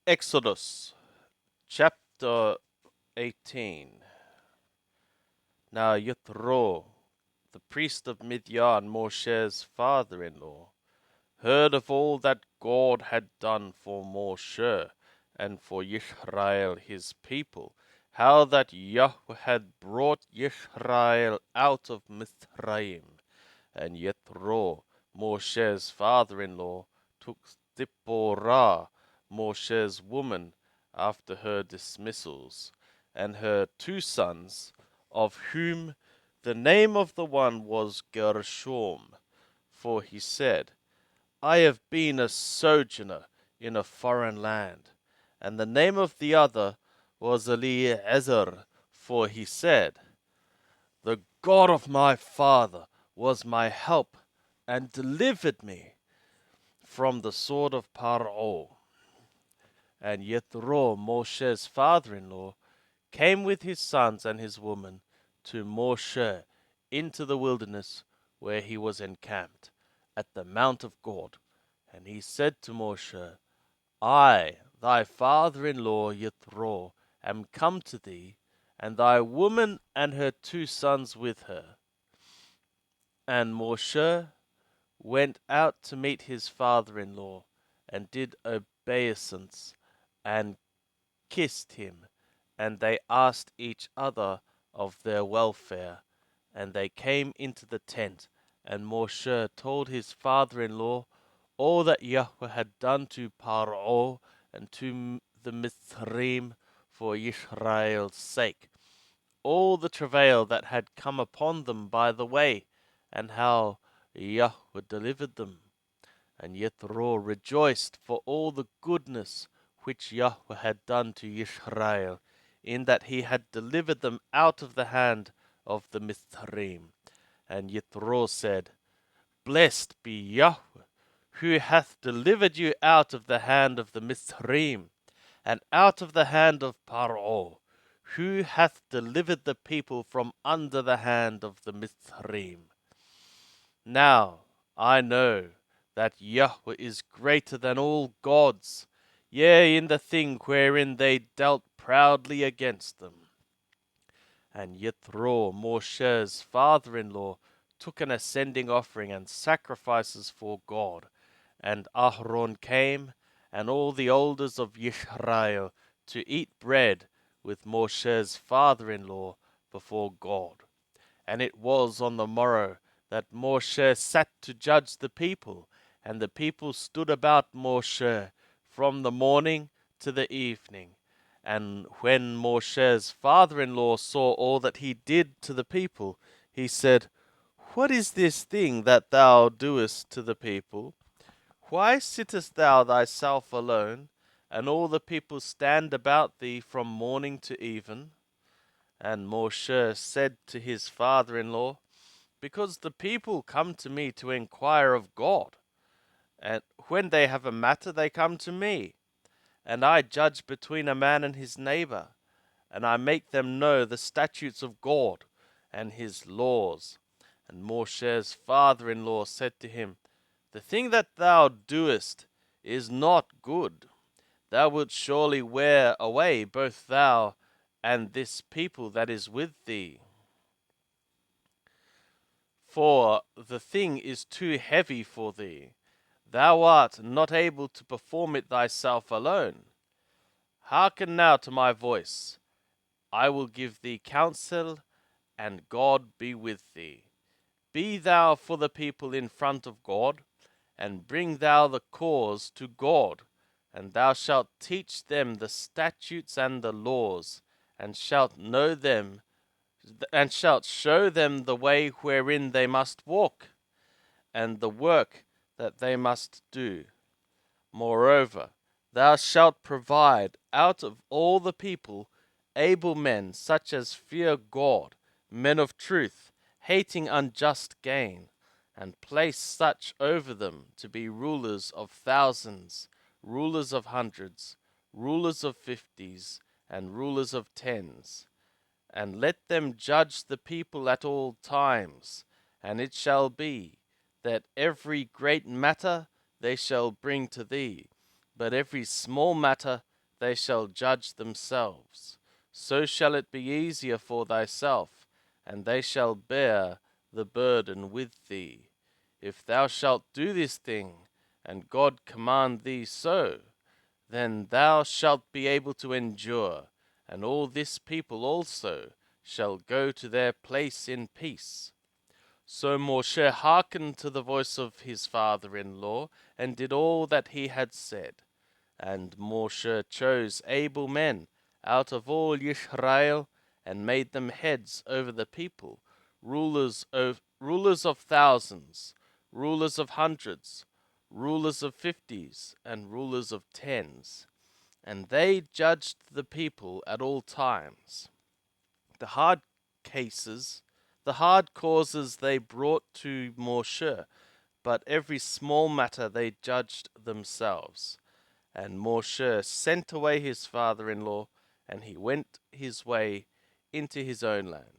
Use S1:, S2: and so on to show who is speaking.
S1: Exodus chapter 18. Now Yithro, the priest of Midian, Moshe's father-in-law, heard of all that God had done for Moshe and for Israel his people, how that Yahweh had brought Israel out of Mizraim. And Yethro, Moshe's father-in-law, took Zipporah, Moshe's woman, after her dismissals, and her two sons, of whom the name of the one was Gershom, for he said, I have been a sojourner in a foreign land. And the name of the other was Eliezer, for he said, the God of my father was my help, and delivered me from the sword of Paro. And Yethro, Moshe's father-in-law, came with his sons and his woman to Moshe into the wilderness where he was encamped, at the mount of God. And he said to Moshe, I, thy father-in-law Yethro, am come to thee, and thy woman and her two sons with her. And Moshe went out to meet his father-in-law, and did obeisance, and kissed him, and they asked each other of their welfare. And they came into the tent, and Moshe told his father-in-law all that Yahweh had done to Paro and to the Mizraim for Israel's sake, all the travail that had come upon them by the way, and how Yahweh delivered them. And Yethro rejoiced for all the goodness which Yahweh had done to Israel, in that he had delivered them out of the hand of the Mizraim. And Yethro said, Blessed be Yahweh, who hath delivered you out of the hand of the Mizraim, and out of the hand of Paro, who hath delivered the people from under the hand of the Mizraim. Now I know that Yahweh is greater than all gods, yea, in the thing wherein they dealt proudly against them. And Yethro, Moshe's father-in-law, took an ascending offering and sacrifices for God. And Aharon came, and all the elders of Israel, to eat bread with Moshe's father-in-law before God. And it was on the morrow that Moshe sat to judge the people, and the people stood about Moshe from the morning to the evening. And when Moshe's father-in-law saw all that he did to the people, he said, What is this thing that thou doest to the people? Why sittest thou thyself alone, and all the people stand about thee from morning to even? And Moshe said to his father-in-law, Because the people come to me to inquire of God, and when they have a matter they come to me, and I judge between a man and his neighbor, and I make them know the statutes of God and his laws. And Moshe's father-in-law said to him, The thing that thou doest is not good. Thou wilt surely wear away both thou and this people that is with thee. For the thing is too heavy for thee. Thou art not able to perform it thyself alone. Hearken now to my voice. I will give thee counsel, and God be with thee. Be thou for the people in front of God, and bring thou the cause to God, and thou shalt teach them the statutes and the laws, and shalt know them, and shalt show them the way wherein they must walk, and the work that they must do. Moreover, thou shalt provide out of all the people able men, such as fear God, men of truth, hating unjust gain, and place such over them to be rulers of thousands, rulers of hundreds, rulers of fifties, and rulers of tens. And let them judge the people at all times. And it shall be that every great matter they shall bring to thee, but every small matter they shall judge themselves. So shall it be easier for thyself, and they shall bear the burden with thee. If thou shalt do this thing, and God command thee so, then thou shalt be able to endure, and all this people also shall go to their place in peace. So Moshe hearkened to the voice of his father-in-law, and did all that he had said. And Moshe chose able men out of all Israel, and made them heads over the people, rulers of thousands, rulers of hundreds, rulers of fifties, and rulers of tens. And they judged the people at all times. The hard cases, the hard causes they brought to Moshe, but every small matter they judged themselves. And Moshe sent away his father-in-law, and he went his way into his own land.